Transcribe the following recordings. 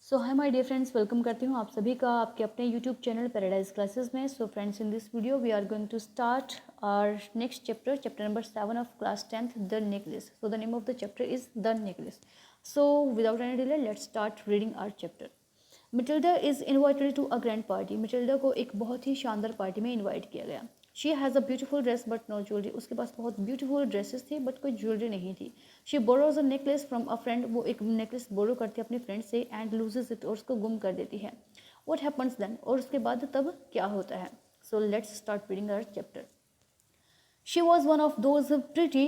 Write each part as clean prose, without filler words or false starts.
So hi my dear friends, welcome करती हूँ आप सभी का आपके अपने यूट्यूब चैनल पैराडाइज क्लासेस में। So friends, in this video we are going to start our next chapter number 7 of class 10th, the necklace. So the name of the chapter is the necklace. So without any delay let's start reading our chapter. Matilda is invited to a grand party. Matilda को एक बहुत ही शानदार party में invite किया गया। She has a beautiful dress but no jewellery. उसके पास बहुत ब्यूटीफुल ड्रेसेस थी बट कोई ज्वेलरी नहीं थी। She borrows a necklace from a friend. वो एक नेकलेस बोरो करती है अपनी फ्रेंड से एंड लूजेज इट, और उसको गुम कर देती है। वट हैपन्स देन, और उसके बाद तब क्या होता है। So let's start reading our chapter. She was one of those pretty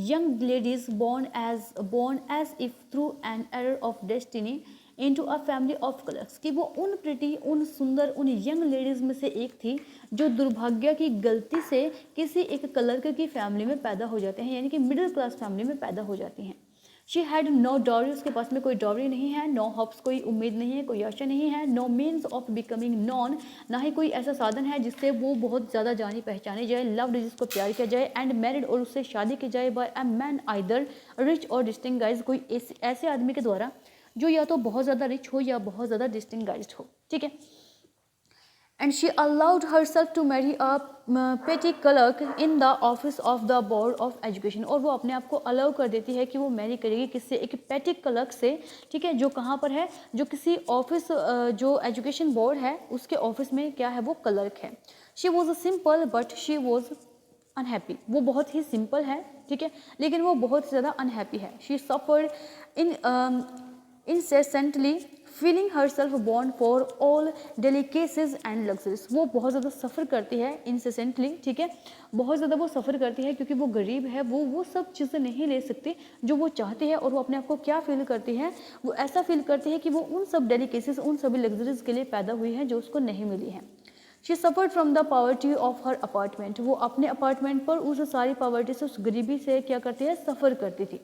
young ladies born as if through an error of destiny into a family of clerks। कि वो उन प्रिटी, उन सुंदर, उन यंग लेडीज़ में से एक थी जो दुर्भाग्य की गलती से किसी एक क्लर्क की फैमिली में पैदा हो जाते हैं, यानी कि मिडिल क्लास फैमिली में पैदा हो जाती हैं। She had no dowry. उसके पास में कोई डॉरी नहीं है। नो हॉप्स, कोई उम्मीद नहीं है, कोई आशा नहीं है। No means of becoming known, ना ही कोई ऐसा साधन है जिससे वो बहुत ज़्यादा जानी पहचानी जाए। लव्ड, जिसको प्यार किया जाए। एंड मैरिड, और उससे शादी की जाए by a man either rich or distinguished, कोई ऐसे आदमी के द्वारा जो या तो बहुत ज़्यादा रिच हो या बहुत ज़्यादा डिस्टिंगाइज्ड हो। ठीक है। And she allowed herself to marry a petty clerk in the office of the board of education। और वो अपने आप को अलाउ कर देती है कि वो मैरी करेगी किससे, एक पेटी क्लर्क से। ठीक है, जो कहाँ पर है, जो किसी ऑफिस, जो एजुकेशन बोर्ड है उसके ऑफिस में क्या है, वो क्लर्क है। She was a simple but she was unhappy. वो बहुत ही सिंपल है, ठीक है, लेकिन वो बहुत ज़्यादा अनहैप्पी है। She suffered in incessantly, feeling herself born for all delicacies and luxuries। वो बहुत ज़्यादा सफ़र करती है incessantly, ठीक है, बहुत ज़्यादा वो सफ़र करती है क्योंकि वो गरीब है। वो सब चीज़ें नहीं ले सकती जो वो चाहती है, और वो अपने आप को क्या फील करती है, वो ऐसा फील करती है कि वो उन सब डेलिकेसीज, उन सभी लग्जरीज के लिए पैदा हुई है जो उसको नहीं मिली है। She suffered from the poverty of her apartment. वो अपने अपार्टमेंट पर उस सारी पॉवर्टी से, उस गरीबी से क्या करती है, सफ़र करती थी।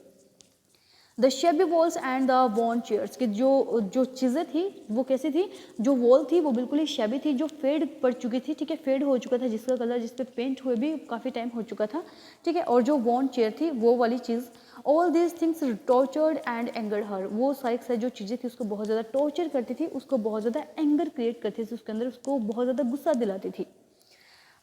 The shabby walls and the worn chairs, की जो जो चीज़ें थी वो कैसी थी, जो वॉल थी वो बिल्कुल ही शेबी थी, जो फेड पड़ चुकी थी, ठीक है, फेड हो चुका था, जिसका कलर, जिस पे पेंट हुए भी काफ़ी टाइम हो चुका था, ठीक है। और जो वॉन चेयर थी वो वाली चीज़, all these things tortured and angered her. वो सारी जो चीज़ें थी उसको बहुत ज़्यादा टॉर्चर करती थी, उसको बहुत ज़्यादा एंगर क्रिएट करती थी, उसके अंदर उसको बहुत ज़्यादा गुस्सा दिलाती थी।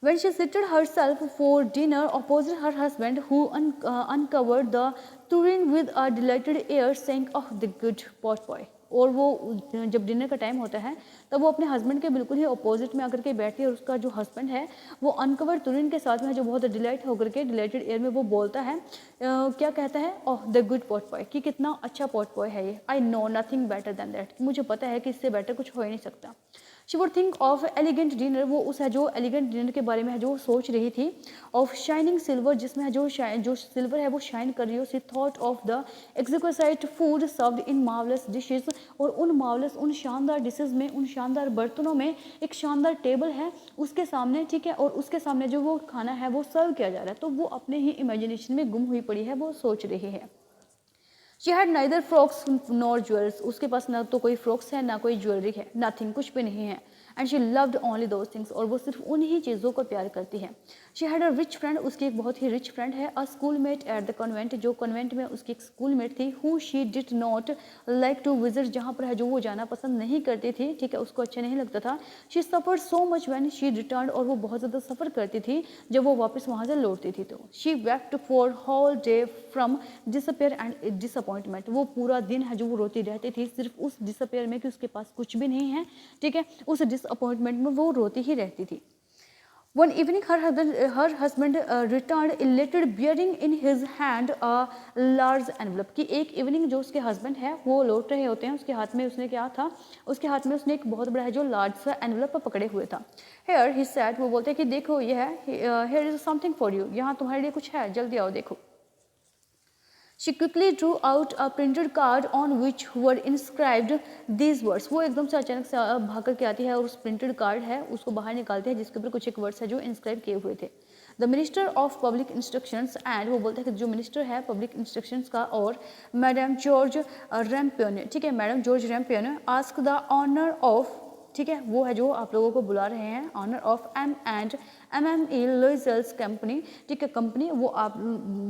When she seated herself for dinner opposite her husband, who uncovered the tureen with a delighted air, saying, "Oh, the good pot boy." और वो जब डिनर का टाइम होता है तब वो अपने हस्बैंड के बिल्कुल ही अपोजिट में आकर के बैठती है, और उसका जो हस्बैंड है वो अनकवर तुरीन के साथ में, जो बहुत डिलाइट होकर के डिलाइटेड एयर में वो बोलता है, क्या कहता है, ओह द गुड पॉट बॉय, कि कितना अच्छा पॉट बॉय है ये। I know nothing better than that, मुझे पता है कि इससे बेटर कुछ हो ही नहीं सकता। She would think of elegant dinner. वो उस है जो एलिगेंट डिनर के बारे में है जो वो सोच रही थी। ऑफ शाइनिंग सिल्वर, जिसमें है जो सिल्वर है वो शाइन कर रही हो। She thought of the exquisite food served in marvellous dishes, और उन मार्वलस, उन शानदार डिशेज में, उन शानदार बर्तनों में एक शानदार टेबल है उसके सामने, ठीक है, और उसके सामने जो वो खाना है वो सर्व किया जा रहा है। तो वो अपने ही इमेजिनेशन में गुम हुई पड़ी है, वो सोच रही है। She had neither frocks nor jewels. उसके पास ना तो कोई फ्रॉक्स है ना कोई ज्वेलरी है, नथिंग, कुछ भी नहीं है। And she loved only those things, और वो सिर्फ उन्हीं चीज़ों को प्यार करती है। She had a rich friend. उसकी एक बहुत ही रिच फ्रेंड है। A school mate at the convent, जो कॉन्वेंट में उसकी एक स्कूल मेट थी। Who she did not like to visit, जहाँ पर है जो वो जाना पसंद नहीं करती थी, ठीक है, उसको अच्छा नहीं लगता था। She suffer so much when she return, और वो बहुत ज़्यादा सफ़र करती थी जब वो वापस वहाँ से लौटती थी। तो she wept for whole day from disappear and disappointment. वो पूरा दिन है जो वो रोती रहती थी सिर्फ उस डिसअपेयर में कि उसके पास कुछ भी नहीं है, ठीक है, उस डिसअपॉइंटमेंट में वो रोती ही रहती थी। One evening her husband returned elated bearing in his hand a large envelope। कि एक इवनिंग जो उसके हस्बैंड है वो लौट रहे होते हैं, उसके हाथ में उसने क्या था, उसके हाथ में उसने एक बहुत बड़ा है जो लार्ज सा एनवलप पकड़े हुए था। हेयर ही सैड, वो बोलते हैं कि देखो ये है, here is something for you, यहाँ तुम्हारे लिए कुछ है, जल्दी आओ देखो। She quickly drew out a printed card on which were inscribed these words। वो एकदम से अचानक से भाग करके आती है और उस प्रिंटेड कार्ड है उसको बाहर निकालती है, जिसके ऊपर कुछ एक वर्ड्स है जो इंस्क्राइब किए हुए थे। The minister of public instructions, and वो बोलता है कि जो मिनिस्टर है पब्लिक इंस्ट्रक्शंस का, और मैडम जॉर्ज रैम्पियन, ठीक है, madam George Ramponneau, ask the honour of ठीक है, वो है जो आप लोगों को बुला रहे हैं, honour of MME Loisel's company, ठीक है, कंपनी, वो आप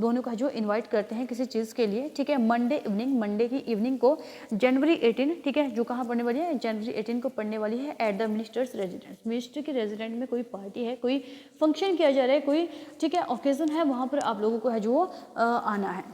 दोनों का जो इनवाइट करते हैं किसी चीज़ के लिए, ठीक है, मंडे की इवनिंग को, जनवरी 18, ठीक है, जो कहाँ पढ़ने वाली है, जनवरी 18 को पढ़ने वाली है at the ministers residence. Minister के रेजिडेंट में कोई पार्टी है, कोई फंक्शन किया जा रहा है, कोई, ठीक है, ओकेजन है, वहाँ पर आप लोगों को है जो आना है।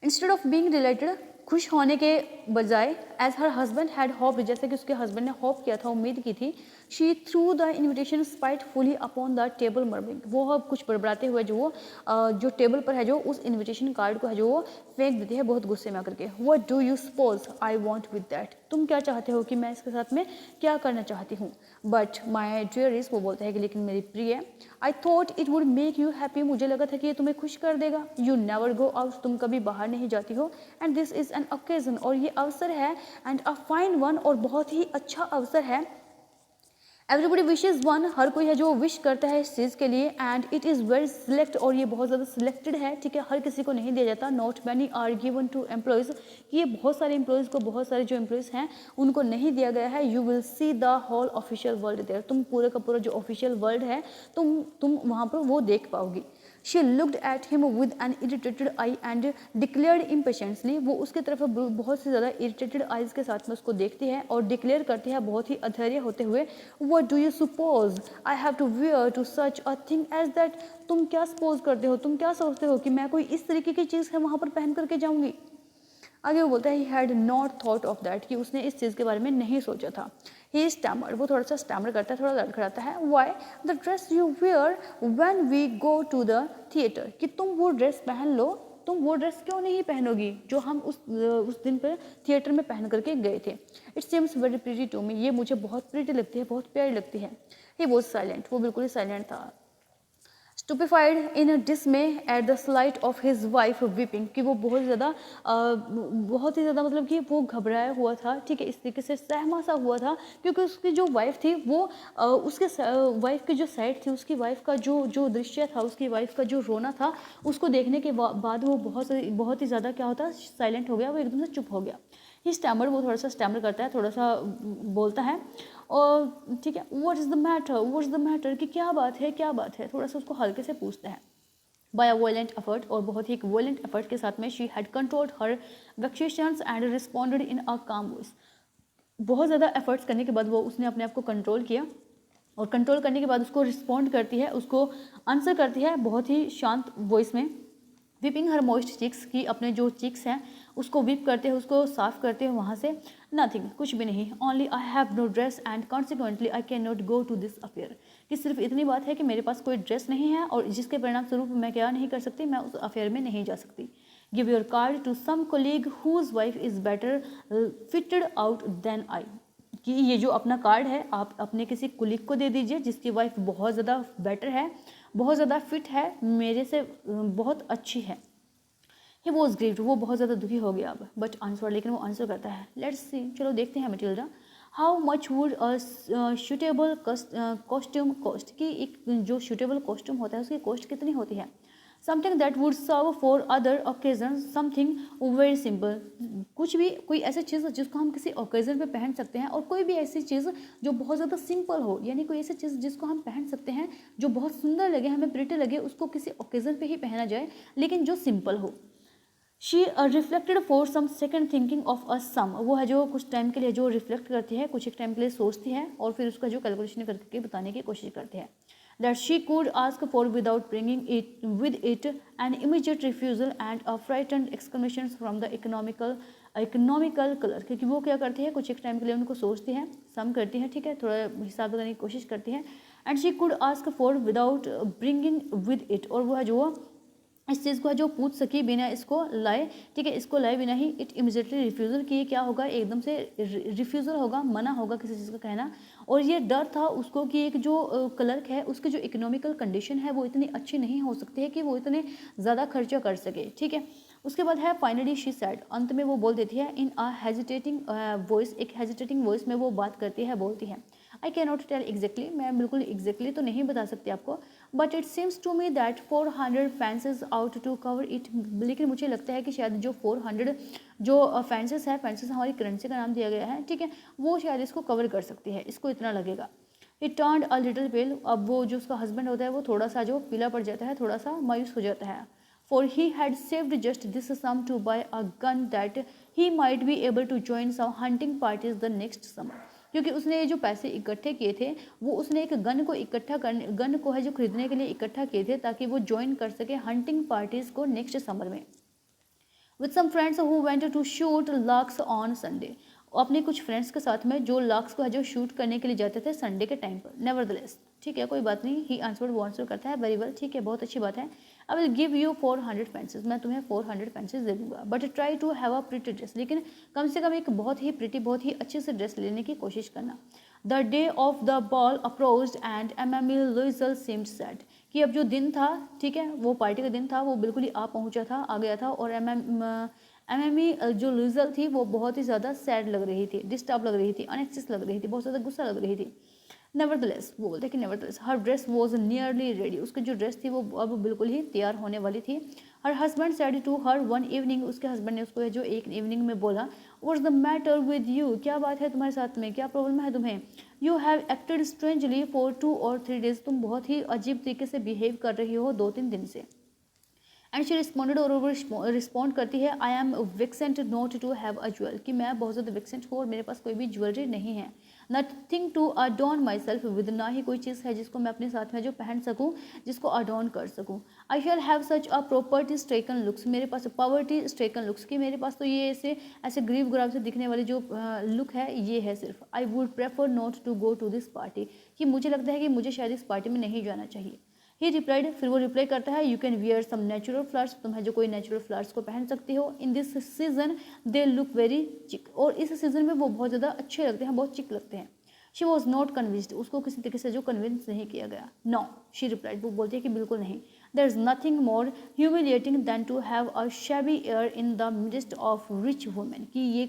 इंस्टेड ऑफ बीइंग रिलेटेड, खुश होने के बजाय, as her husband had hope, जैसे कि उसके हस्बैंड ने होप किया था, उम्मीद की थी, she threw the invitation spitefully upon the table murmuring, वो अब कुछ बड़बड़ाते हुए जो टेबल पर है जो उस इन्विटेशन कार्ड को है जो वो फेंक देती है बहुत गुस्से में आकर के। What do you suppose I want with that, तुम क्या चाहते हो कि मैं इसके साथ में क्या करना चाहती हूँ। बट माई डियरिस्ट, वो बोलता है कि लेकिन मेरी प्रिय, I thought it would make you happy, मुझे लगा था कि ये तुम्हें खुश कर देगा। यू नेवर गो आउट, तुम कभी बाहर नहीं जाती हो, and this is an occasion, और ये अवसर है, एंड अ फाइन वन, और बहुत ही अच्छा अवसर है। एवरीबडी विशेज वन, हर कोई है जो विश करता है इस चीज़ के लिए, and it is very select, और ये बहुत ज़्यादा सिलेक्टेड है, ठीक है, हर किसी को नहीं दिया जाता। Not many are given to employees, ये बहुत सारे एम्प्लॉयज़ को, बहुत सारे जो एम्प्लॉयज़ हैं उनको नहीं दिया गया है। You will see the whole official world there, तुम पूरे का पूरा जो ऑफिशियल वर्ल्ड है तुम वहाँ पर वो देख पाओगी। She looked at him with an irritated eye and declared impatiently, वो उसके तरफ बहुत सी ज़्यादा irritated eyes के साथ में उसको देखती है और डिक्लेयर करती है बहुत ही अधैर्य होते हुए, What do you suppose I have to wear to such a thing as that, तुम क्या सपोज करते हो, तुम क्या सोचते हो कि मैं कोई इस तरीके की चीज़ है वहाँ पर पहन करके जाऊँगी। आगे वो बोलता है he had not thought of that, कि उसने इस चीज़ के बारे में नहीं सोचा था। ही स्टैमर्ड, वो थोड़ा सा स्टैमर करता है, थोड़ा लड़खड़ाता है। Why the dress you wear when we go to the theatre, कि तुम वो ड्रेस पहन लो, तुम वो ड्रेस क्यों नहीं पहनोगी जो हम उस दिन पर थिएटर में पहन करके गए थे। It seems very pretty to me, ये मुझे बहुत प्रीटी लगती है, बहुत प्यारी लगती है। ही वॉज साइलेंट, वो बिल्कुल ही साइलेंट था। Stupefied in डिसमे at the slight of his wife weeping, कि वो बहुत ही ज़्यादा मतलब कि वो घबराया हुआ था, ठीक है, इस तरीके से सहमा सा हुआ था, क्योंकि उसकी जो वाइफ थी वो उसके वाइफ की जो साइड थी, उसकी वाइफ का जो दृश्य था, उसकी वाइफ का जो रोना था, उसको देखने के बाद वो बहुत ही ज़्यादा क्या होता, साइलेंट हो गया, वो एकदम से चुप हो गया। ही स्टैमर, वो थोड़ा सा स्टैमर करता है, थोड़ा सा बोलता है, और ठीक है, व्हाट इज़ द मैटर, कि क्या बात है, थोड़ा सा उसको हल्के से पूछता है। बाय अ वॉयलेंट एफर्ट, और बहुत ही एक वॉयलेंट एफर्ट के साथ में, she had controlled her vexations and responded in a calm voice, बहुत ज़्यादा एफर्ट्स करने के बाद वो उसने अपने आप को कंट्रोल किया, और कंट्रोल करने के बाद उसको रिस्पॉन्ड करती है, उसको आंसर करती है बहुत ही शांत वॉइस में। विपिंग हर मॉइस्ट चिक्स, की अपने जो चिक्स हैं उसको विप करते हैं, उसको साफ करते हैं वहाँ से। नथिंग, कुछ भी नहीं। Only I have no dress and consequently I can not go to this affair, कि सिर्फ इतनी बात है कि मेरे पास कोई ड्रेस नहीं है, और जिसके परिणाम स्वरूप मैं क्या नहीं कर सकती, मैं उस अफेयर में नहीं जा सकती। Give your card to some colleague whose wife is better fitted out than I, कि ये जो अपना कार्ड है आप अपने किसी कुलीग को दे दीजिए जिसकी वाइफ बहुत ज़्यादा बेटर है, बहुत ज़्यादा फिट है, मेरे से बहुत अच्छी है। ही वॉज ग्रीव्ड, वो बहुत ज़्यादा दुखी हो गया अब, बट आंसर, लेकिन वो आंसर करता है। लेट्स सी, चलो देखते हैं Matilda, how much would a suitable costume cost, कि एक जो सूटेबल कॉस्ट्यूम होता है उसकी कॉस्ट कितनी होती है। Something that would serve for other occasion, something very simple, कुछ भी, कोई ऐसी चीज़ जिसको हम किसी ओकेजन पे पहन सकते हैं, और कोई भी ऐसी चीज़ जो बहुत ज़्यादा सिंपल हो, यानी कोई ऐसी चीज़ जिसको हम पहन सकते हैं जो बहुत सुंदर लगे, हमें प्रिटी लगे, उसको किसी ओकेजन पे ही पहना जाए, लेकिन जो सिंपल हो। She reflected for some seconds thinking of a sum, वो है जो कुछ टाइम के लिए जो रिफ्लेक्ट करती है, कुछ एक टाइम के लिए सोचती है, और फिर उसका जो कैलकुलेशन करके बताने की कोशिश करती है। That she could ask for without bringing it with it an immediate refusal and a frightened exclamation from the economical colour, क्योंकि वो क्या करती है, कुछ एक टाइम के लिए उनको सोचती है, सम करती है, ठीक है, थोड़ा हिसाब लगाने की कोशिश करती है। And she could ask for without bringing with it, और वो है जो इस चीज़ को जो पूछ सकी बिना इसको लाए, ठीक है, इसको लाए बिना ही इट इमीजिएटली रिफ्यूज़ल, कि क्या होगा, एकदम से रिफ्यूज़ल होगा, मना होगा किसी चीज़ का कहना। और ये डर था उसको कि एक जो क्लर्क है उसकी जो इकोनॉमिकल कंडीशन है वो इतनी अच्छी नहीं हो सकती है कि वो इतने ज़्यादा खर्चा कर सके, ठीक है। उसके बाद है फाइनली शी सैड, अंत में वो बोल देती है इन अ हेजिटेटिंग वॉइस, एक हेजिटेटिंग वॉइस में वो बात करती है, बोलती है, I can not tell exactly, मैं बिल्कुल एग्जैक्टली तो नहीं बता सकती आपको, but it seems to me that 400 fences out to cover it. लेकिन मुझे लगता है कि शायद जो 400 जो फेंसेस है, फेंसेस हमारी करेंसी का नाम दिया गया है, ठीक है, वो शायद इसको कवर कर सकती है, इसको इतना लगेगा। इट टर्न्ड अ लिटिल पेल। अब वो जो उसका हस्बैंड होता है वो थोड़ा सा जो पीला पड़ जाता है, थोड़ा सा मायूस हो जाता है। For he had saved just this sum to buy a gun that he might be able to join some hunting parties the next summer। क्योंकि उसने ये जो पैसे इकट्ठे किए थे वो उसने एक गन को है जो खरीदने के लिए इकट्ठा किए थे ताकि वो ज्वाइन कर सके हंटिंग पार्टीज को नेक्स्ट समर में। With some friends who went to shoot larks on Sunday. अपने कुछ फ्रेंड्स के साथ में जो लार्क्स को है जो शूट करने के लिए जाते थे संडे के टाइम पर। नेवरदलेस, ठीक है, कोई बात नहीं, ही आंसर्ड, वो आंसर करता है, वेरी वेल, ठीक है, बहुत अच्छी बात है। I will give you 400 pencils, मैं तुम्हें 400 पेंसिल्स दे दूंगा। But try to have a pretty dress, लेकिन कम से कम एक बहुत ही प्रिटी, बहुत ही अच्छे से ड्रेस लेने की कोशिश करना। The day of the ball approached and Emily Loisel seemed sad. कि अब जो दिन था, ठीक है, वो पार्टी का दिन था, वो बिल्कुल ही आ पहुंचा था, आ गया था, और एमएमई जो लुइसल थी वो बहुत ही ज़्यादा सैड लग रही थी, डिस्टर्ब लग रही थी, अनएक्सिस लग रही थी, बहुत ज़्यादा गुस्सा लग रही थी। नेवरदलेस, वो बोलते हैं कि nevertheless her dress was nearly ready. उसकी जो ड्रेस थी वो अब बिल्कुल ही तैयार होने वाली थी। Her husband said to her one evening, उसके हस्बैंड ने उसको जो एक इवनिंग में बोला, what's the matter with you, क्या बात है तुम्हारे साथ में, क्या प्रॉब्लम है तुम्हें। You have acted strangely for 2 or 3 days, तुम बहुत ही अजीब तरीके से बिहेव कर रही हो 2-3 दिन से। एंड शी रिस्पॉन्डेड, और वो रिस्पॉन्ड करती है, I am vexed not to have a jewel, कि मैं बहुत ज़्यादा विक्सेंट हूँ और मेरे पास कोई भी ज्वेलरी नहीं है। Nothing to adorn myself with, ना ही कोई चीज़ है जिसको मैं अपने साथ में जो पहन सकूँ, जिसको अडॉर्न कर सकूँ। I shall have such a property stricken looks, मेरे पास पॉवर्टी स्ट्रेकन लुक्स, कि मेरे पास तो ये ऐसे गरीब गुराब से दिखने वाली जो लुक है ये है सिर्फ। I would prefer not to go to this party, कि मुझे लगता है कि मुझे शायद इस पार्टी में नहीं जाना चाहिए। ही रिप्लाइड, फिर वो रिप्लाई करता है, you can wear some natural flowers, तुम है जो कोई नेचुरल फ्लावर्स को पहन सकती हो। In this season they look very चिक, और इस सीजन में वो बहुत ज़्यादा अच्छे लगते हैं, बहुत चिक लगते हैं। शी वॉज नॉट कन्विंस्ड, उसको किसी तरीके से जो कन्विंस नहीं किया गया। नो, शी रिप्लाइड, वो बोलती है कि बिल्कुल नहीं। There is nothing more humiliating than to have a shabby air in the midst of rich women, कि ये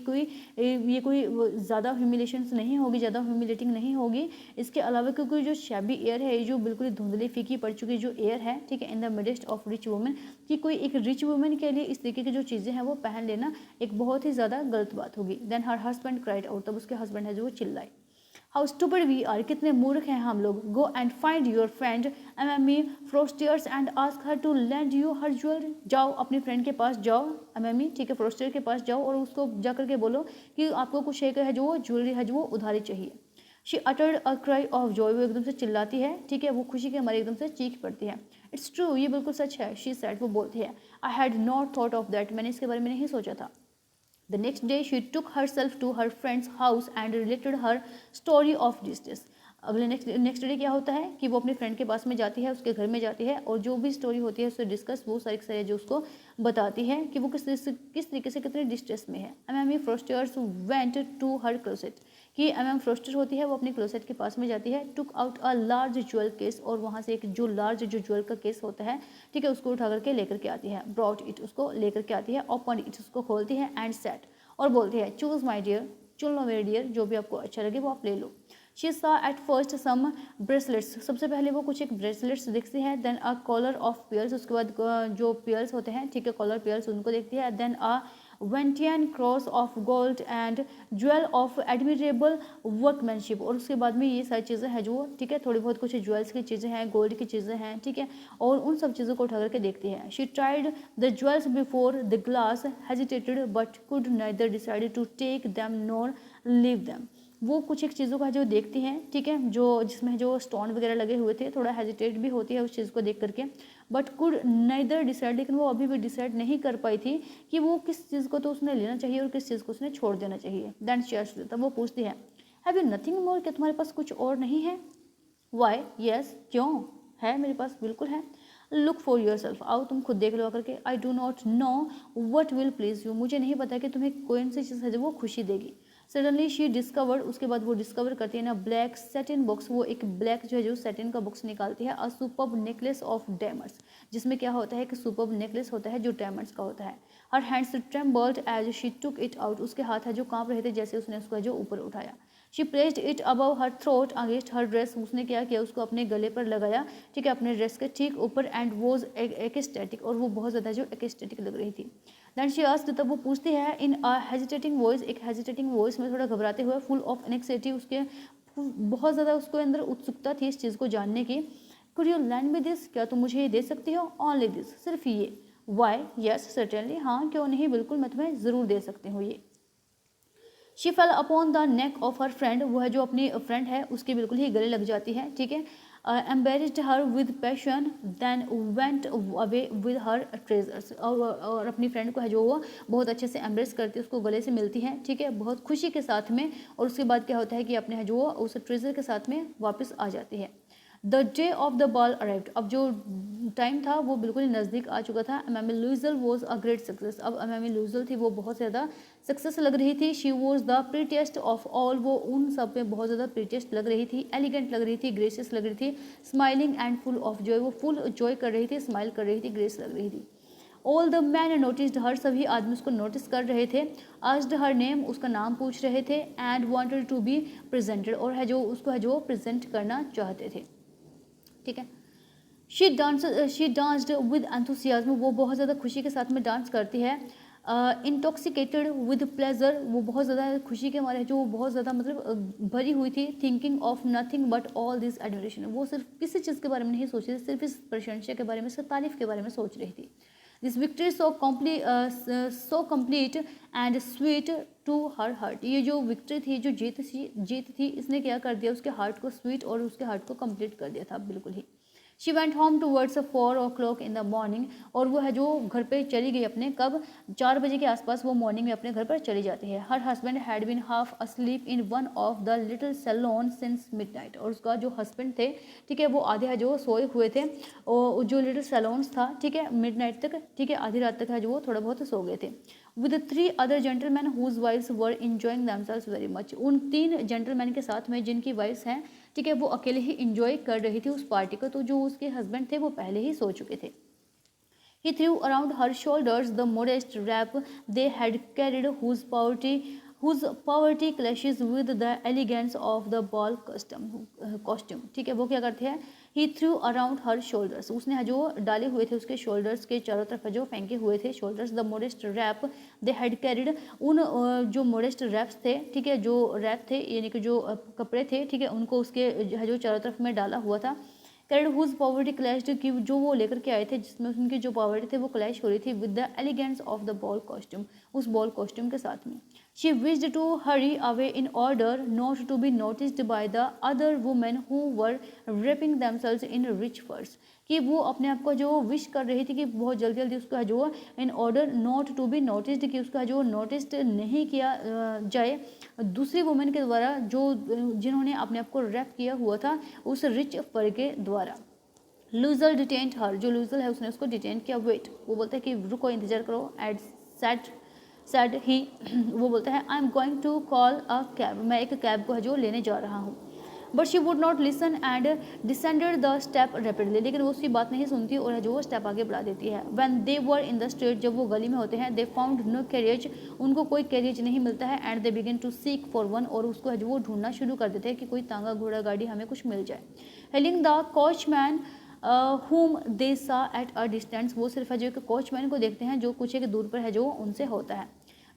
कोई ज़्यादा ह्यूमिलेशन नहीं होगी, ज़्यादा ह्यूमिलेटिंग नहीं होगी। इसके अलावा क्योंकि जो शैबी एयर है, ये जो बिल्कुल धुंधली फीकी पड़ चुकी जो एयर है, ठीक है, इन the midst of rich women, कि कोई एक रिच वुमेन के लिए इस तरीके की जो चीज़ें हैं वो पहन लेना एक बहुत ही ज़्यादा गलत बात होगी। Then her husband cried out, तब उसके हस्बैंड है जो वो चिल्लाए, हाउ स्टूपिड वी आर, कितने मूर्ख हैं हम लोग। Go and find your friend MME Forestier and ask her to lend you her jewellery, जाओ अपनी फ्रेंड के पास जाओ, एमएमई, ठीक है, फ्रोस्टियर के पास जाओ और उसको जा करके बोलो कि आपको कुछ एक है जो वो ज्वेलरी है जो वो उधारी चाहिए। She uttered a cry of Joy, वो एकदम से चिल्लाती है, ठीक है, वो खुशी के हमारे एकदम से चीख पड़ती है। इट्स ट्रू, ये बिल्कुल सच है। शी सेड, वो बोलती है, I had not thought of that, मैंने इसके बारे में नहीं सोचा था। The next day she took herself to her friend's house and related her story of distress। अगले नेक्स्ट डे क्या होता है कि वो अपने फ्रेंड के पास में जाती है, उसके घर में जाती है, और जो भी स्टोरी होती है उससे डिस्कस, वो सारी सारी जो उसको बताती है कि वो किस तरीके से कितने डिस्ट्रेस में है। MME फ्रोस्टर्स went to her closet, कि एमएम फ्रोस्टर होती है वो अपने क्लोसेट के पास में जाती है। Took out a large jewel case, और वहाँ से एक जो लार्ज जो ज्वेल का केस होता है, ठीक है, उसको उठा करके लेकर के आती है। ब्रॉट इट, उसको लेकर के आती है। ओपन इट, उसको खोलती है। एंड सेट, और बोलती है, चूज माई डियर, चुन लो मेरे डियर, जो भी आपको अच्छा लगे वो आप ले लो। She saw at first some bracelets, सबसे पहले वो कुछ एक ब्रेसलेट्स देखती है। Then a collar of pearls, उसके बाद जो पेयर्स होते हैं, ठीक है, कॉलर पेयर्स, उनको देखती है। Then a Venetian cross of gold and jewel of admirable workmanship, और उसके बाद में ये सारी चीज़ें हैं जो, ठीक है, थोड़ी बहुत कुछ ज्वेल्स की चीज़ें हैं, गोल्ड की चीज़ें हैं, ठीक है, और उन सब चीज़ों को उठा करके देखती है। She tried the jewels before the glass, hesitated but could neither decided to take them nor leave them. वो कुछ एक चीज़ों का जो देखती हैं, ठीक है, जो जिसमें जो स्टोन वगैरह लगे हुए थे, थोड़ा हेजिटेट भी होती है उस चीज़ को देख करके, बट कुड नाइदर डिसाइड, लेकिन वो अभी भी डिसाइड नहीं कर पाई थी कि वो किस चीज़ को तो उसने लेना चाहिए और किस चीज़ को उसने छोड़ देना चाहिए। देन शी आस्क्ड, तब वो पूछती है, हैव यू नथिंग मोर, क्या तुम्हारे पास कुछ और नहीं है। वाई, यस, क्यों, है मेरे पास, बिल्कुल है। लुक फॉर योर सेल्फ, आओ तुम खुद देख लो आकर के। I do not know what will please you, मुझे नहीं पता कि तुम्हें कौन सी चीज़ है जो वो खुशी देगी। सडनली शी डिस्कवर्ड, उसके बाद वो डिस्कवर करती है ना ब्लैक सेटिन बॉक्स, वो एक ब्लैक जो है जो सेटिन का बॉक्स निकालती है। अ सुपर्ब नेकलेस ऑफ डायमंड्स, जिसमें क्या होता है कि सुपर्ब नेकलेस होता है जो डायमंड्स का होता है। Her hands trembled as she took it out, उसके हाथ है जो कांप रहे थे जैसे उसने उसको जो ऊपर उठाया। She placed it above her throat against her dress, उसने क्या किया उसको अपने गले पर लगाया, ठीक है, अपने ड्रेस के ठीक ऊपर, एंड वॉज एक्सटेटिक, और वो बहुत ज़्यादा जो एक्सटेटिक लग रही थी। दैन शी आस्क्ड, तब वो पूछती है इन अ हेजिटेटिंग वॉइस, एक हेजिटेटिंग वॉइस में थोड़ा घबराते हुए, फुल ऑफ एनेक्सिटी, उसके बहुत ज़्यादा उसको अंदर उत्सुकता थी इस चीज़ को जानने की। Could you land me this, क्या तुम मुझे ये दे सकती हो, ओनली दिस, सिर्फ ये। वाई, यस सर्टेनली, हाँ क्यों नहीं, बिल्कुल मैं तुम्हें ज़रूर दे सकती हूँ ये। She fail upon the neck of her friend, वो है जो अपनी फ्रेंड है उसके बिल्कुल ही गले लग जाती है, ठीक है। Embraced her with passion, then went away with her treasures, और अपनी फ्रेंड को है जो वो बहुत अच्छे से एम्ब्रेस करती है, उसको गले से मिलती है, ठीक है, बहुत खुशी के साथ में, और उसके बाद क्या होता है कि अपने है जो उस ट्रेजर के साथ में वापस आ जाती है। The day of the ball arrived, अब जो टाइम था वो बिल्कुल ही नज़दीक आ चुका था। अमामी लुइजल वॉज अ ग्रेट सक्सेस, अब अमामी लुइजल थी वो बहुत ज़्यादा सक्सेस लग रही थी। She was the prettiest of all, वो उन सब में बहुत ज़्यादा प्रीटिएस्ट लग रही थी, एलिगेंट लग रही थी, ग्रेसियस लग रही थी, smiling and full of Joy, वो फुल जॉय कर रही थी, स्माइल कर रही थी, ग्रेस लग रही थी। ऑल द मैन नोटिस्ड हर, सभी आदमी उसको नोटिस कर रहे थे। आस्क्ड हर नेम, उसका नाम पूछ रहे थे। And wanted to be presented, और है जो उसको है जो प्रेजेंट करना चाहते थे, ठीक है। शी डांस्ड विद एंथुसियाज्म, वो बहुत ज़्यादा खुशी के साथ में डांस करती है। इंटॉक्सिकेटेड विद प्लेजर, वो बहुत ज़्यादा खुशी के मारे जो बहुत ज़्यादा मतलब भरी हुई थी। Thinking of nothing but all this admiration, वो सिर्फ किसी चीज़ के बारे में नहीं सोच रही थी, सिर्फ इस प्रशंसा के बारे में, सिर्फ तारीफ के बारे में सोच रही थी। This victory so complete and sweet to her heart, ये जो विक्ट्री थी, जो जीत थी, इसने क्या कर दिया उसके हार्ट को स्वीट और उसके हार्ट को कंप्लीट कर दिया था बिल्कुल ही। She went home towards 4 o'clock in the morning, और वो है जो घर पे चली गई अपने, कब, 4 बजे के आसपास वो मॉर्निंग में अपने घर पर चली जाती है। Her husband had been half asleep in one of the little saloon since midnight, और उसका जो हस्बैंड थे, ठीक है, वो आधे है जो सोए हुए थे, और जो लिटिल सैलून्स था, ठीक है, मिडनाइट तक, ठीक है, आधी रात तक है जो वो थोड़ा बहुत सो गए थे। With 3 other gentleman whose wives were enjoying themselves very much, उन 3 जेंटलमैन के साथ में जिनकी वाइफ्स हैं, ठीक है, वो अकेले ही इंजॉय कर रही थी उस पार्टी को, तो जो उसके हस्बैंड थे वो पहले ही सो चुके थे। He threw around her shoulders the modest wrap they had carried, whose poverty clashes with the elegance of the ball costume, ठीक है, वो क्या करते हैं, he threw around her shoulders, उसने जो डाले हुए थे उसके shoulders के चारों तरफ जो फेंके हुए थे shoulders, the modest wrap they had carried, उन जो modest wraps थे, ठीक है, जो रैप थे यानी कि जो कपड़े थे, ठीक है, उनको उसके जो चारों तरफ में डाला हुआ था। कैरेड हुज पॉवर्टी क्लैश्ड, कि जो वो लेकर के आए थे जिसमें उनकी जो पॉवर्टी थे वो क्लैश हो रही थी with the elegance of the ball costume, उस बॉल कॉस्ट्यूम के साथ में। She wished to hurry away in order not to be noticed by the other women who were wrapping themselves in rich furs, कि वो अपने आप को जो विश कर रही थी कि बहुत जल्दी जल्दी उसका जो in order not to be noticed, कि उसका जो नोटिस्ड नहीं किया जाए दूसरी वुमेन के द्वारा जो जिन्होंने अपने आप को रैप किया हुआ था उस रिच फर के द्वारा। लूजल डिटेंट हर, जो लूजल है उसने उसको डिटेन किया। वेट, वो बोलता है कि रुको इंतजार करो। एड सैड ही वो बोलता है I am going to call a cab, मैं एक कैब को है जो लेने जा रहा हूँ। But she would not listen and descended the step rapidly, लेकिन वो उसकी बात नहीं सुनती और है जो वो स्टेप आगे बढ़ा देती है। When they were in the street, जब वो गली में होते हैं, दे फाउंड नो कैरियज, उनको कोई कैरियज नहीं मिलता है। And they begin to seek for one, और उसको है जो वो ढूंढना शुरू कर देते हैं कि कोई तांगा घोड़ा गाड़ी हमें कुछ मिल जाए। Hailing the coachman whom they saw at a distance, वो सिर्फ है जो एक कोचमैन को देखते हैं जो कुछ एक दूर पर है जो उनसे होता है।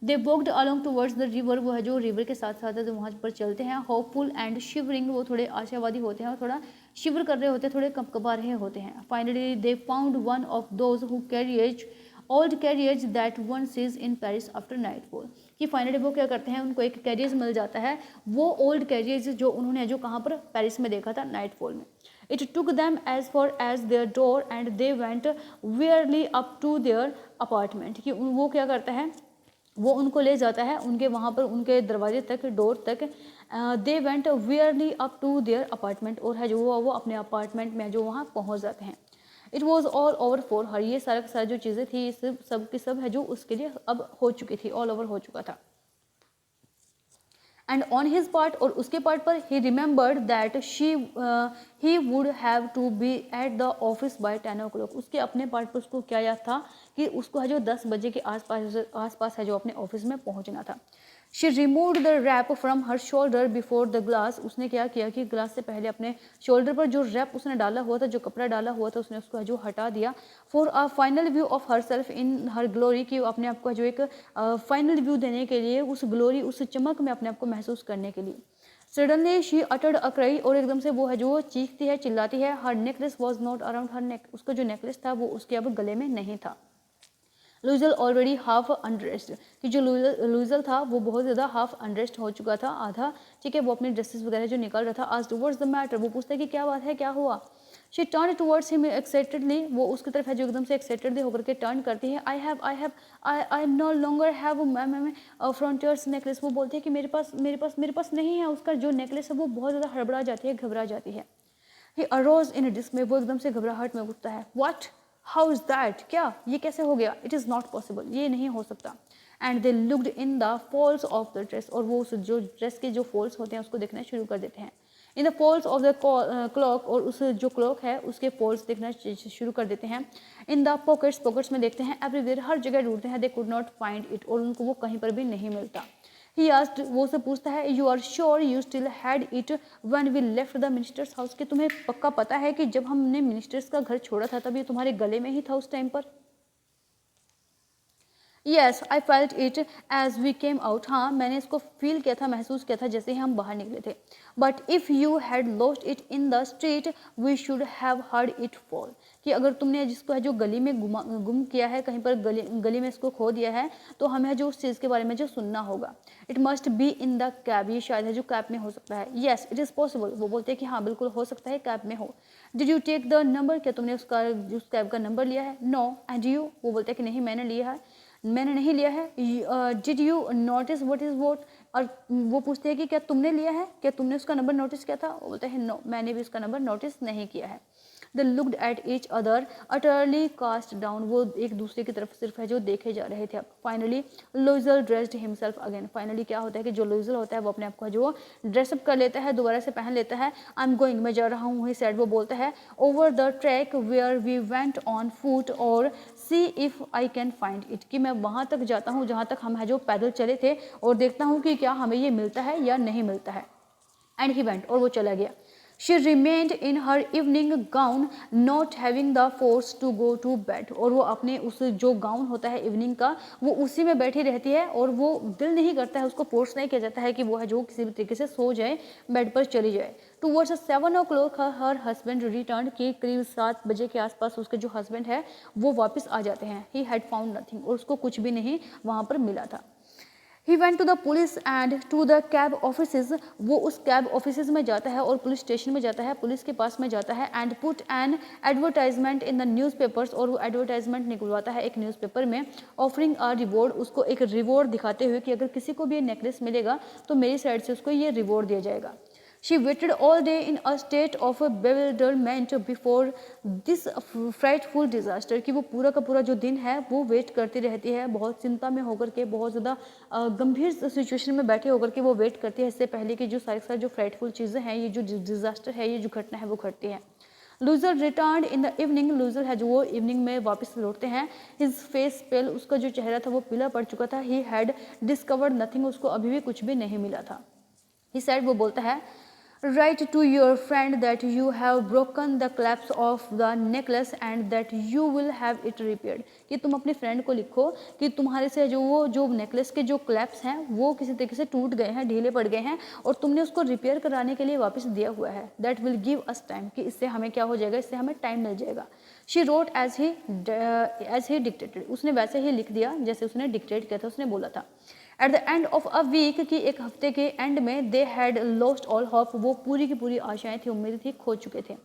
They walked along towards the river, वो है जो रिवर के साथ साथ है जो वहाँ पर चलते हैं। होपफुल एंड शिवरिंग, वो थोड़े आशावादी होते हैं और थोड़ा शिवर कर रहे होते हैं, थोड़े कपकपा रहे होते हैं। Finally they found one of those who carriage old carriage that one seize in Paris after nightfall, कि फाइनली वो क्या करते हैं, उनको एक कैरियज मिल जाता है, वो ओल्ड कैरियज जो उन्होंने जो कहाँ पर पेरिस में देखा था, नाइटफॉल में। It took them as far as their door and they went wearily up to their apartment, कि वो क्या करता है, वो उनको ले जाता है उनके वहाँ पर उनके दरवाजे तक, डोर तक। They went wearily up to their apartment, और है जो वो अपने अपार्टमेंट में जो वहाँ पहुँच जाते हैं। It was all over for her, ये सारा सारी जो चीज़ें थी सब की सब है जो उसके लिए अब हो चुकी थी, ऑल ओवर हो चुका था। एंड ऑन हिज पार्ट, और उसके पार्ट पर he remembered that he would have to be at the office by 10 o'clock। उसके अपने पार्ट पर उसको क्या याद था कि उसको है जो 10 बजे के आसपास है जो अपने ऑफिस में पहुंचना था। She removed the wrap from her shoulder before the glass. उसने क्या किया कि ग्लास से पहले अपने शोल्डर पर जो रैप उसने डाला हुआ था, जो कपड़ा डाला हुआ था, उसने उसको जो हटा दिया। For a final view of her self in her glory, की अपने आप को जो एक फाइनल व्यू देने के लिए, उस ग्लोरी, उस चमक में अपने आप को महसूस करने के लिए। Suddenly she uttered a cry, और एकदम से वो है जो चीखती है, चिल्लाती है। हर नेकलेस वॉज नॉट अराउंड हर नेक। उसका जो नेकलेस था वो उसके अब गले में नहीं था। लुइजल ऑलरेडी हाफ अनड्रेस्ड, कि जो लुइजल था वो बहुत ज़्यादा हाफ अनड्रेस्ड हो चुका था, आधा, ठीक है, वो अपने ड्रेसेस वगैरह जो निकाल रहा था। आज टुवर्ड्स द मैटर, वो पूछता है कि क्या बात है, क्या हुआ। She turn towards him excitedly, वो उसकी तरफ है जो एकदम से एक्साइटेड होकर के टर्न करती है। I know longer have frontiers necklace. वो बोलती है कि मेरे पास नहीं है। उसका जो नेकलेस है वो बहुत ज़्यादा हड़बड़ा जाती है, घबरा जाती है। ही अरोज इन डिस्मे, वो एकदम से घबराहट में उठता है। व्हाट, हाउ इज दैट, क्या, ये कैसे हो गया। इट इज़ नॉट पॉसिबल, ये नहीं हो सकता। And they looked in the falls of the dress, और वो उस जो ड्रेस के जो फॉल्स होते हैं उसको देखना शुरू कर देते हैं। In the falls of the cloak, और उस जो क्लॉक है उसके फॉल्स देखना शुरू कर देते हैं। इन द पॉकेट्स में देखते हैं। एवरीवेयर, हर जगह ढूंढते हैं। They could not find it, और उनको वो कहीं पर भी नहीं मिलता। ही आस्क्ड, वो उसे पूछता है, you are sure you still had it when we left the minister's house, कि तुम्हें पक्का पता है कि जब हमने मिनिस्टर्स का घर छोड़ा था तब ये तुम्हारे गले में ही था उस टाइम पर। Yes I felt it as we came out, हाँ मैंने इसको फील किया था, महसूस किया था जैसे ही हम बाहर निकले थे। But if you had lost it in the street we should have heard it fall, कि अगर तुमने जिसको है जो गली में गुम किया है, कहीं पर गली में इसको खो दिया है, तो हमें जो उस चीज़ के बारे में जो सुनना होगा। It must be in the cab, ये शायद है जो कैब में हो सकता है। येस इट इज़ पॉसिबल, वो बोलते हैं कि हाँ बिल्कुल हो सकता है कैब में हो। Did you take the number, क्या तुमने उस कैब का नंबर लिया है। नो एंड यू, वो बोलते हैं कि नहीं मैंने लिया है, मैंने नहीं लिया है। Did you notice what is what, और वो पूछते हैं कि क्या तुमने लिया है, क्या तुमने उसका नंबर नोटिस किया था। वो बोलते हैं नो, मैंने भी उसका नंबर नोटिस नहीं किया है। They looked at each other utterly cast down, वो एक दूसरे की तरफ सिर्फ है जो देखे जा रहे थे। Finally Loisel dressed himself again, finally क्या होता है कि जो लुइजल होता है वो अपने आप को जो ड्रेसअप कर लेता है, दोबारा से पहन लेता है। आई एम गोइंग, मैं जा रहा हूँ, ही सेड, वो बोलता है, over the track where we went on foot और see if I can find it, कि मैं वहाँ तक जाता हूँ जहाँ तक हम है जो पैदल चले थे, और देखता हूँ कि क्या हमें ये मिलता है या नहीं मिलता है। एंड ही वेंट, और वो चला गया। She remained in her evening gown not having the force to go to bed, और वो अपने उस जो गाउन होता है इवनिंग का, वो उसी में बैठी रहती है, और वो दिल नहीं करता है, उसको फोर्स नहीं किया जाता है कि वो है जो किसी भी तरीके से सो जाए, बेड पर चली जाए। Towards 7 o'clock her husband return, के करीब 7 बजे के आसपास उसके जो हस्बैंड है वो वापस आ जाते हैं। ही हैड फाउंड नथिंग, और उसको कुछ भी नहीं वहाँ पर मिला था। He went to the police and to the cab offices, वो उस कैब ऑफिसेज में जाता है और पुलिस स्टेशन में जाता है, पुलिस के पास में जाता है। And put an advertisement in the newspapers, और वो एडवर्टाइजमेंट निकलवाता है एक न्यूज़पेपर में, ऑफरिंग अ रिवॉर्ड, उसको एक रिवॉर्ड दिखाते हुए कि अगर किसी को भी ये नेकलेस मिलेगा तो मेरी साइड से उसको ये रिवॉर्ड दिया जाएगा। She waited all day in a state of bewilderment before this frightful disaster, कि वो पूरा का पूरा जो दिन है वो वेट करती रहती है, बहुत चिंता में होकर के, बहुत ज़्यादा गंभीर सिचुएशन में बैठे होकर के वो वेट करती है, इससे पहले कि जो सारी जो फ्राइटफुल चीज़ें हैं, ये जो डिजास्टर है, ये जो घटना है वो घटती है। Loser return in the evening, loser है जो वो इवनिंग में वापस लौटते हैं। हिज फेस पेल, उसका जो चेहरा था वो पीला पड़ चुका था। ही हैड डिस्कवर्ड नथिंग, उसको अभी भी कुछ भी नहीं मिला था। ही सैड, वो बोलता है, write to your friend that you have broken the clasp of the necklace and that you will have it repaired, कि तुम अपने फ्रेंड को लिखो कि तुम्हारे से जो वो जो नेकलेस के जो क्लैप्स हैं वो किसी तरीके से टूट गए हैं, ढीले पड़ गए हैं, और तुमने उसको रिपेयर कराने के लिए वापस दिया हुआ है। That will give us time, कि इससे हमें क्या हो जाएगा, इससे हमें टाइम मिल जाएगा। She wrote as he dictated, उसने वैसे ही लिख दिया जैसे उसने डिक्टेट किया था, उसने बोला था। At the end of a week, की एक हफ्ते के एंड में, they had lost all hope, वो पूरी की पूरी आशाएं थी, उम्मीद थी, खो चुके थे।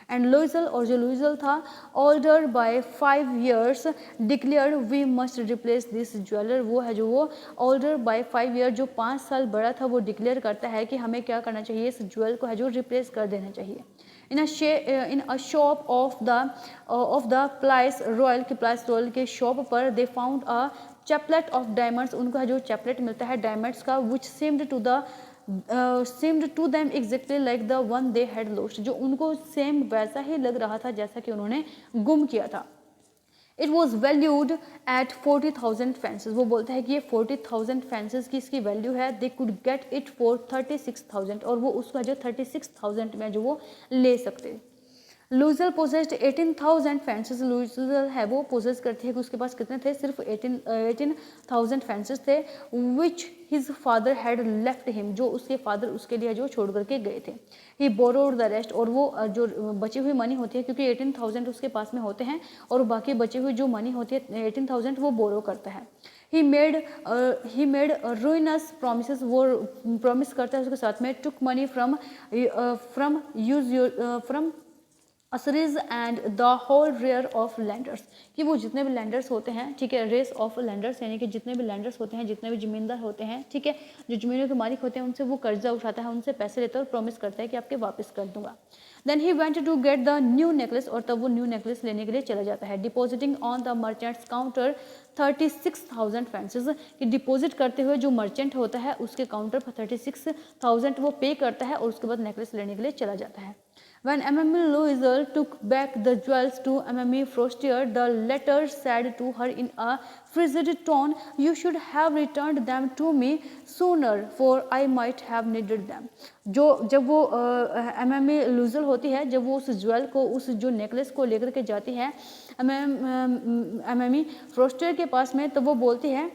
एंड लुइजल, और जो लुइजल था, older by 5 years declared we must replace this jeweller, वो है जो वो ऑल्डर बाय 5 year, जो 5 साल बड़ा था, वो डिक्लेयर करता है कि हमें क्या करना चाहिए, इस ज्वेल को है जो रिप्लेस कर देना चाहिए। In a shop of the Palais Royal, के प्लाइस रॉयल के शॉप पर, they found a chaplet of diamonds, उनका जो चैपलेट मिलता है डायमंड्स का, which seemed to the seemed to them exactly like the one they had lost, जो उनको सेम वैसा ही लग रहा था जैसा कि उन्होंने गुम किया था। It was valued at 40,000 fences, वो बोलता है कि ये 40,000 फेंसेज की इसकी वैल्यू है। They could get it for 36,000, और वो उसका जो 36,000 में जो वो ले सकते। लूजर पोजेस्ड 18,000 फेंसेस, लूजर है वो पोजेस करती है कि उसके पास कितने थे, सिर्फ 18,000 फेंसेस थे, विच his father had left him, जो उसके फादर उसके लिए जो छोड़ करके गए थे। ही बोरोड द रेस्ट, और वो जो बची हुई मनी होती है, क्योंकि 18,000 उसके पास में होते हैं और बाकी बची हुई जो मनी होती है 18,000 वो बोरो करता है। ही मेड रुइनस प्रोमिस, वो प्रॉमिस करता है उसके साथ में। Took money from usurers and the whole race of lenders, कि वो जितने भी लैंडर्स होते हैं, ठीक है, रेस ऑफ लैंडर्स यानी कि जितने भी लैंडर्स होते हैं, जितने भी जमींदार होते हैं, ठीक है, जो जमीनों के मालिक होते हैं, उनसे वो कर्जा उठाता है, उनसे पैसे लेता है और प्रॉमिस करता है कि आपके वापस कर दूंगा। Then he went to get the new necklace, और तब वो न्यू नेकलेस लेने के लिए चला जाता है। Depositing on the merchants counter 36,000 fences, कि डिपॉजिट करते हुए जो मर्चेंट होता है उसके काउंटर पर 36,000 वो पे करता है और उसके बाद नेकलेस लेने के लिए चला जाता है। When Mamie Louise took back the jewels to Mamie Frostier, the latter said to her in a frigid tone, "You should have returned them to me sooner, for I might have needed them." जब वो Mamie Louise होती है, जब वो उस jewel को, उस जो नेकलेस को लेकर के जाती है Mamie Frostier के पास में, तो वो बोलती है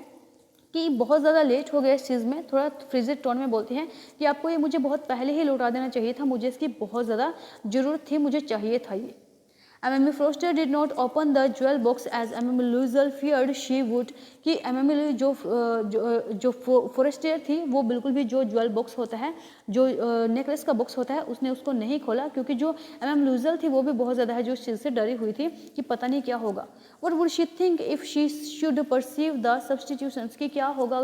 कि बहुत ज़्यादा लेट हो गया इस चीज़ में, थोड़ा फ्रिजिड टोन में बोलती हैं कि आपको ये मुझे बहुत पहले ही लौटा देना चाहिए था, मुझे इसकी बहुत ज़्यादा ज़रूरत थी, मुझे चाहिए था ये। Mamie Frostier did not open the jewel box as Mamie Louise feared she would, कि Mamie Louise जो फोरेस्टियर थी वो बिल्कुल भी जो ज्वेल बॉक्स होता है, जो नेकलेस का बॉक्स होता है, उसने उसको नहीं खोला, क्योंकि जो Mamie Louise थी वो भी बहुत ज़्यादा है जो इस चीज़ से डरी हुई थी कि पता नहीं क्या होगा। What would she think if she should perceive the substitutions, कि क्या होगा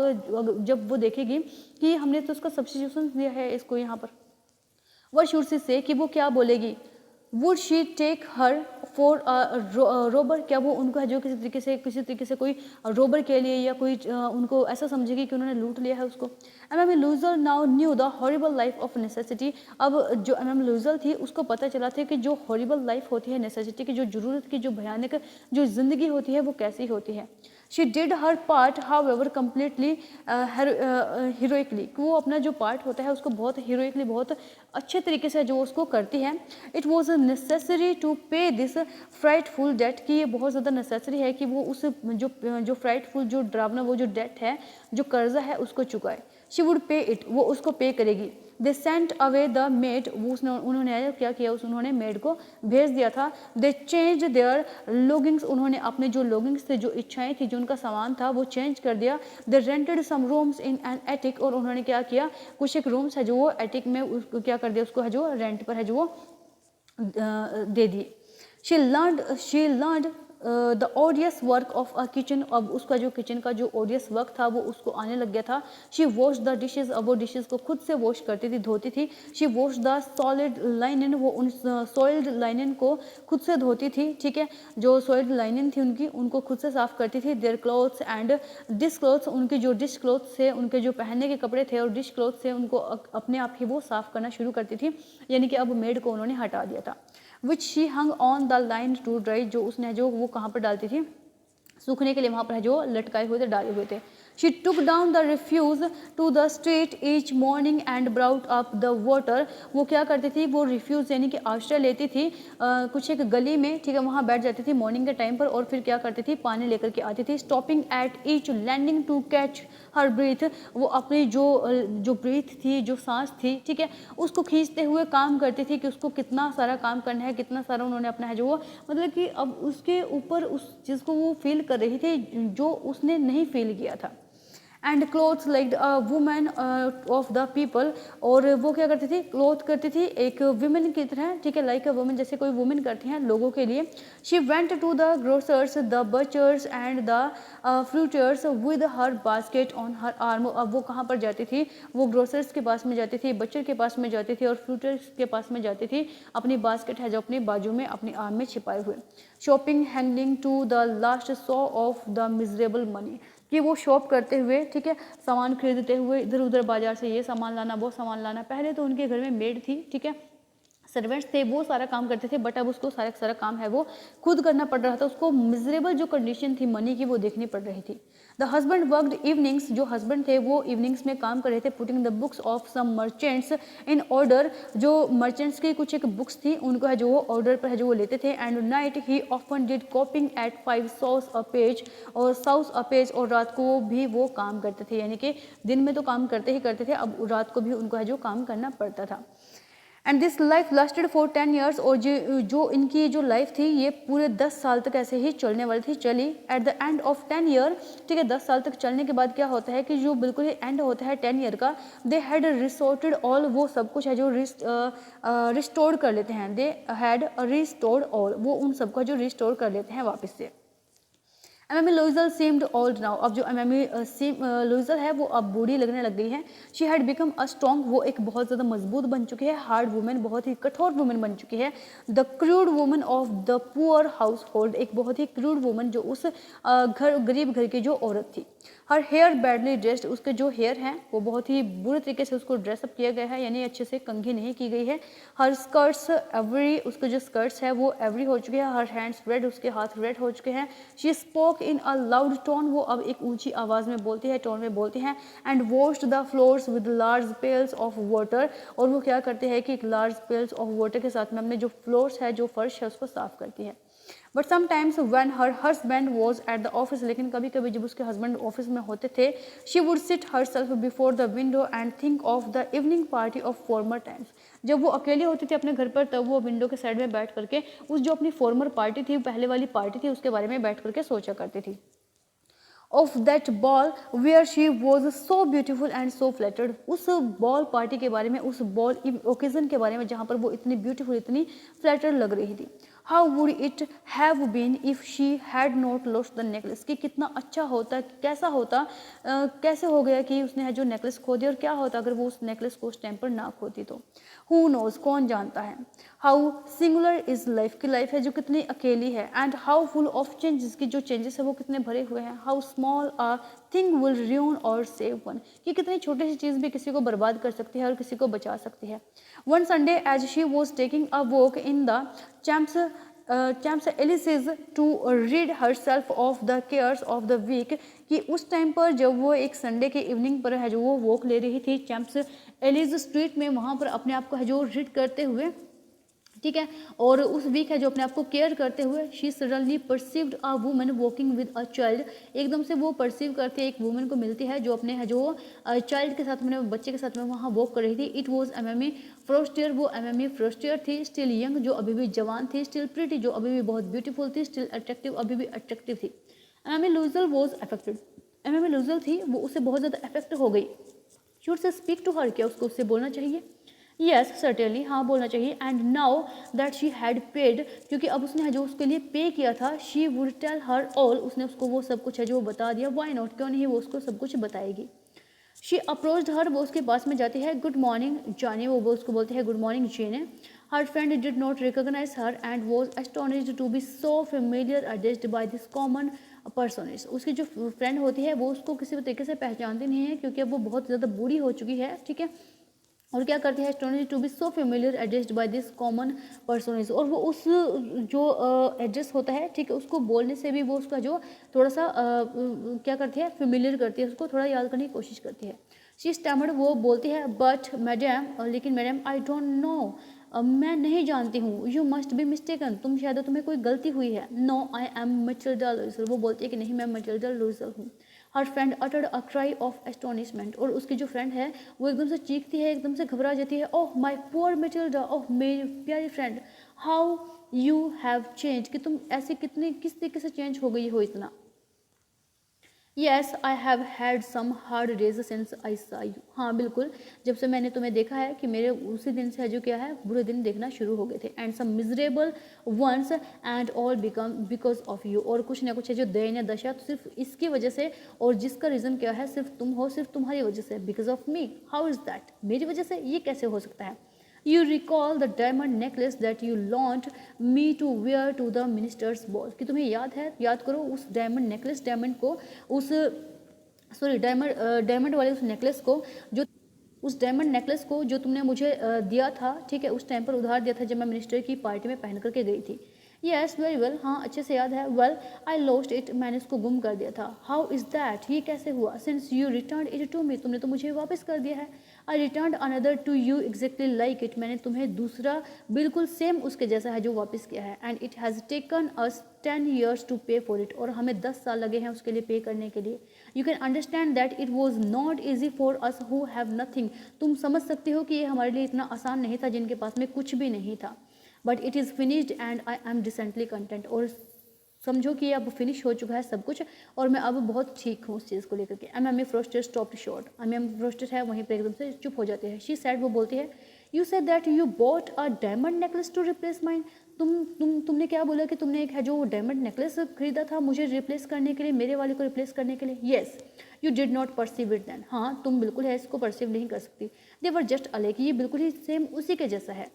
जब वो देखेगी कि हमने तो उसका सब्सटीट्यूशन दिया है इसको यहाँ पर। What should she say, कि वो क्या बोलेगी। Would she take her for robber, क्या वो उनको है जो किसी तरीके से कोई रोबर के लिए या कोई उनको ऐसा समझेगी कि उन्होंने लूट लिया है उसको। Mamie Louise now new the horrible life of necessity, अब जो Mamie Louise थी उसको पता चला था कि जो हॉरिबल लाइफ होती है, नेसेसिटी की जो ज़रूरत की जो भयानक जो ज़िंदगी होती है वो कैसी होती है। She did her part, however, completely heroically, वो अपना जो पार्ट होता है उसको बहुत हीरोइकली, बहुत अच्छे तरीके से जो उसको करती है। It was necessary to pay this frightful debt, कि ये बहुत ज़्यादा नेसेसरी है कि वो उस जो फ्राइटफुल, जो डरावना वो जो डेट है, जो कर्जा है, उसको चुकाए। She would pay it, वो उसको पे करेगी। They sent away the maid, वो उन्होंने क्या किया, उन्होंने मेड को भेज दिया था। They changed their longings, उन्होंने अपने जो longings थे, जो इच्छाएं थी, जो उनका सामान था, वो चेंज कर दिया। They rented some rooms in an attic, और उन्होंने क्या किया, कुछ एक रूम्स है जो वो एटिक में क्या कर दिया, उसको है जो रेंट पर है जो वो दे दिए। She learned the ऑडियस work of a kitchen, अब उसका जो किचन का जो ऑडियस वर्क था वो उसको आने लग गया था। शी वॉश द डिशेज, अब वो डिशेज को खुद से वॉश करती थी, धोती थी। शी वॉश द सॉलिड लाइनन, वो उन सॉइल्ड लाइनन को खुद से धोती थी, ठीक है, जो सॉइल्ड लाइनन थी उनकी, उनको खुद से साफ करती थी। Their clothes and dish clothes, उनके जो डिश क्लोथ्स थे, उनके जो पहनने के कपड़े थे और डिश क्लोथ्स थे, उनको अपने आप ही वो साफ करना शुरू करती थी, यानी कि अब मेड को उन्होंने हटा दिया था। Which she hung on the line to dry, जो उसने जो वो कहाँ पर डालती थी, सूखने के लिए वहाँ पर है जो लटकाए हुए थे, डाले हुए थे। She took down the refuse to the street each morning and brought up the water, वो क्या करती थी, वो रिफ्यूज़ यानी कि आश्रय लेती थी कुछ एक गली में, ठीक है, वहाँ बैठ जाती थी मॉर्निंग के टाइम पर, और फिर क्या करती थी, पानी लेकर के आती थी। Stopping at each landing to catch her breath, वो अपनी जो ब्रीथ थी, जो सांस थी, ठीक है, उसको खींचते हुए काम करती थी कि उसको कितना सारा काम करना है, कितना सारा उन्होंने अपना है जो वो, मतलब कि अब उसके ऊपर उस चीज़ को वो फील कर रही थी जो उसने नहीं फील किया था। And clothes like a women of the people, और वो क्या करती थी, क्लोथ करती थी एक वुमेन की तरह, ठीक है, लाइक अ वुमेन, जैसे कोई वुमेन करती हैं लोगों के लिए। She went to the grocers, the butchers and the fruiters with her basket on her arm, अब वो कहाँ पर जाती थी, वो ग्रोसर्स के पास में जाती थी, बचर के पास में जाती थी और फ्रूटर्स के पास में जाती थी, अपनी बास्केट है जो अपनी बाजू में, अपनी आर्म में छिपाए हुए। Shopping hanging to the last sou of the miserable money, कि वो शॉप करते हुए, ठीक है, सामान खरीदते हुए, इधर उधर बाजार से ये सामान लाना, वो सामान लाना। पहले तो उनके घर में मेड थी, ठीक है, सर्वेंट्स थे, वो सारा काम करते थे, बट अब उसको सारा सारा काम है वो खुद करना पड़ रहा था। उसको मिजरेबल जो कंडीशन थी मनी की वो देखनी पड़ रही थी। द हस्बैंड वर्कड इवनिंग्स, जो हस्बैंड थे वो इवनिंग्स में काम कर रहे थे, putting the books of some merchants in order, जो मर्चेंट्स की कुछ एक बुक्स थी उनको है जो वो ऑर्डर पर है जो वो लेते थे। And night he often did copying at 5 sous a page, और साउस अ पेज, और रात को भी वो काम करते थे, यानी कि दिन में तो काम करते ही करते थे, अब रात को भी उनको है जो काम करना पड़ता था। And this life lasted for 10 years, और जो इनकी जो लाइफ थी ये पूरे 10 साल तक ऐसे ही चलने वाली थी, चली। Eight the end of 10 year, ठीक है, 10 साल तक चलने के बाद क्या होता है कि जो बिल्कुल ही एंड होता है 10 ईयर का, दे हैड रिसोर्टेड ऑल, वो सब कुछ है जो रिस्टोर कर लेते हैं। दे हैड रिस्टोर्ड ऑल, वो उन सबका जो रिस्टोर कर लेते हैं वापस से। एमी लुइजल सीम्ड ओल्ड नाउ, अब जो एमी लुइजल है वो अब बूढ़ी लगने लग गई है। She had become a strong, वो एक बहुत ज़्यादा मजबूत बन चुकी है। हार्ड वुमेन, बहुत ही कठोर वुमेन बन चुकी है। The crude woman of the poor house hold, एक बहुत ही क्रूड वुमन जो उस गरीब घर की जो औरत थी। हर हेयर बैडली ड्रेस्ड, उसके जो हेयर हैं वो बहुत ही बुरे तरीके से उसको ड्रेसअप किया गया है, यानी अच्छे से कंघी नहीं की गई है। हर स्कर्ट्स एवरी, उसके जो स्कर्ट्स है वो एवरी हो चुके हैं। हर हैंड्स रेड, उसके हाथ रेड हो चुके हैं। She spoke in a loud tone, वो अब एक ऊंची आवाज़ में बोलती है, टोन में बोलती हैं। And washed the floors with large pails of water, और वो क्या करते हैं कि एक लार्ज पेल्स ऑफ वाटर के साथ में अपने जो फ्लोर्स है, जो फर्श है, उसको साफ करती है। But sometimes when her husband was at the office, लेकिन कभी कभी जब उसके हस्बैंड ऑफिस में होते थे, she would sit her self before the window and think of the evening party of former times, जब वो अकेली होती थी अपने घर पर तब वो विंडो के साइड में बैठ करके उस जो अपनी फॉर्मर पार्टी थी, पहले वाली पार्टी थी, उसके बारे में बैठ करके सोचा करती थी। Of that ball where she was so beautiful and so flattered, उस बॉल पार्टी के बारे में, उस बॉल ओकेजन के बारे में जहाँ पर वो इतनी ब्यूटीफुल, इतनी फ्लैटर्ड लग रही थी। How would it have been if she had not lost the necklace, कि कितना अच्छा होता, कैसा होता, कैसे हो गया कि उसने है जो नेकलेस खो दिया, और क्या होता अगर वो उस नेकलेस को उस टाइम पर ना खोती तो। हु नोज, कौन जानता है। हाउ सिंगुलर इज लाइफ, की लाइफ है जो कितनी अकेली है। And how full of changes, की जो चेंजेस है वो कितने भरे हुए हैं। How small a thing will ruin और सेव वन, कि कितनी छोटी सी चीज़ भी किसी को बर्बाद कर सकती है और किसी को बचा सकती है। One Sunday as she was taking a walk in the Champs Elysees to rid herself of the cares of the week, कि उस टाइम पर जब वो एक संडे के इवनिंग पर है जो वो वॉक ले रही थी चैम्प्स एलिस स्ट्रीट में, वहाँ पर अपने आप को है जो रीड करते हुए, ठीक है, और उस वीक है जो अपने आप को केयर करते हुए, she suddenly perceived a woman walking with a child, एकदम से वो परसीव करती है, एक वुमन को मिलती है जो अपने है जो चाइल्ड के साथ में, बच्चे के साथ में वहाँ वॉक कर रही थी। इट वॉज एमी फ्रोस्टियर, वो एमी फ्रोस्टियर थी। स्टिल यंग, जो अभी भी जवान थी। स्टिल प्रिटी, जो अभी भी बहुत ब्यूटीफुल थी। स्टिल अट्रैक्टिव, अभी भी अट्रैक्टिव थी। एमी लुइजल वॉज अफेक्टेड, एमी लुइजल थी वो उससे बहुत ज़्यादा अफेक्ट हो गई। Should say speak to her, क्या उसको उससे बोलना चाहिए। येस सर्टेनली, हाँ बोलना चाहिए। And now that she had paid, क्योंकि अब उसने जो उसके लिए पे किया था, she would tell her all, उसने उसको वो सब कुछ है जो बता दिया। वाई नॉट, क्यों नहीं वो उसको सब कुछ बताएगी। शी अप्रोच्ड हर, वो उसके पास में जाती है। गुड मॉर्निंग जाने, वो उसको बोलती है good morning Jeanne. Her friend did not recognise her and was astonished to be so familiar addressed by this common person. उसकी जो फ्रेंड होती है वो उसको किसी भी तरीके से पहचानती नहीं है, क्योंकि अब वो बहुत ज़्यादा बूढ़ी हो चुकी है, ठीक है। और क्या करती है, astonish to be so familiar addressed by this common personage, और वो उस जो एड्रेस होता है, ठीक है, उसको बोलने से भी वो उसका जो थोड़ा सा क्या करती है, फेमिलियर करती है, उसको थोड़ा याद करने की कोशिश करती है। शी स्टैमर्ड, वो बोलती है बट मैडम, लेकिन मैडम आई डोंट नो, मैं नहीं जानती हूँ। यू मस्ट बी मिस्टेकन, तुम शायद तुम्हें कोई गलती हुई है। नो आई एम मटिल्डा लुइसल, वो बोलती है कि नहीं मैं मटिल्डा लुइसल हूँ। हर friend uttered a cry of astonishment, और उसकी जो फ्रेंड है वो एकदम से चीखती है, एकदम से घबरा जाती है। ओह माई पुअर मटिल्डा, ओह मेरी प्यारी friend, how you have change, कि तुम ऐसे कितनी किस तरीके से चेंज हो गई हो इतना। Yes I have had some hard days since I saw you, हाँ बिल्कुल, जब से मैंने तुम्हें देखा है कि मेरे उसी दिन से जो क्या है बुरे दिन देखना शुरू हो गए थे। And some miserable ones and all become because of you, और कुछ ना कुछ है जो दयनीय दशा तो सिर्फ इसकी वजह से, और जिसका रीज़न क्या है सिर्फ तुम हो, सिर्फ तुम्हारी वजह से। Because of me, how is that, मेरी वजह से ये कैसे हो सकता है। You recall the diamond necklace that you lent me to wear to the minister's ball, कि तुम्हें याद है, याद करो उस डायमंड नेकलेस, डायमंड को उस सॉरी डायमंड वाले उस नेकलेस को, जो उस डायमंड नेकलेस को जो तुमने मुझे दिया था, ठीक है, उस टाइम पर उधार दिया था जब मैं मिनिस्टर की पार्टी में पहन करके गई थी। यस वेरी वेल, हाँ अच्छे से याद है। वेल आई लॉस्ट इट, मैंने इसको गुम कर दिया था। हाउ इज़ दैट, ये कैसे हुआ? Since you return it to me, तुमने तो मुझे वापस कर दिया है। I return another to you exactly like it, मैंने तुम्हें दूसरा बिल्कुल सेम उसके जैसा है जो वापस किया है। And it has taken us 10 years to pay for it, और हमें 10 साल लगे हैं उसके लिए पे करने के लिए। You can understand that it was not easy for us who have nothing, तुम समझ सकते हो कि ये हमारे लिए इतना आसान नहीं था जिनके पास में कुछ भी नहीं था। But it is finished and I am decently content, और समझो कि अब फिनिश हो चुका है सब कुछ और मैं अब बहुत ठीक हूँ उस चीज़ को लेकर के। M Forestier stopped short, M Forestier है वहीं पर एकदम से चुप हो जाती है। शी सैड, वो बोलती है, you said that you bought a diamond necklace to replace mine, तुमने क्या बोला कि तुमने एक है जो डायमंड नेकलेस खरीदा था मुझे रिप्लेस करने के लिए, मेरे वाले को रिप्लेस करने के लिए। Yes you did not perceive it then, हाँ तुम बिल्कुल है इसको परसीव नहीं कर सकती। दे वर जस्ट अलेक, ये बिल्कुल ही सेम उसी के जैसा है।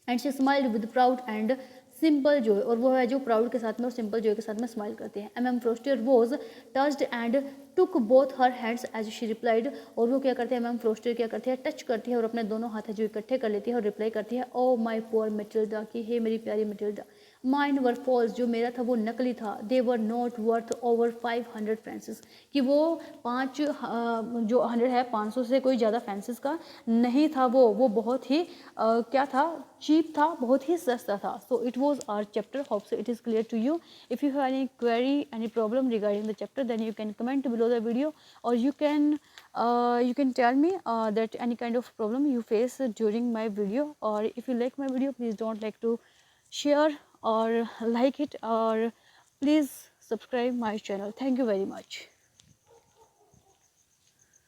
And she smiled with proud and simple Joy, और वो है जो प्राउड के साथ में और सिंपल जॉय के साथ में स्माइल करते हैं। M Forestier was touched and took both her hands as she replied, और वो क्या करते हैं, मैम फ्रोस्टर क्या करती है, टच करती है और अपने दोनों हाथ जो इकट्ठे कर लेती है और रिप्लाई करती है, ओ माई पुअर मेटिल्डा, कि हे मेरी प्यारी मेटिल्डा, माइंड वर फॉल्स, जो मेरा था वो नकली था, they were not worth over 500 francs, कि वो 5 जो 100 है 500 से कोई ज़्यादा फ्रांसिस का नहीं था, वो बहुत ही क्या था, चीप था, बहुत ही सस्ता था। So it was our chapter, hope so it is clear to you. If you have any query any problem regarding the chapter, then you can comment below the video, or you can tell me that any kind of problem you face during my video, or if you like my video, please don't like to share or like it, or please subscribe my channel. Thank you very much.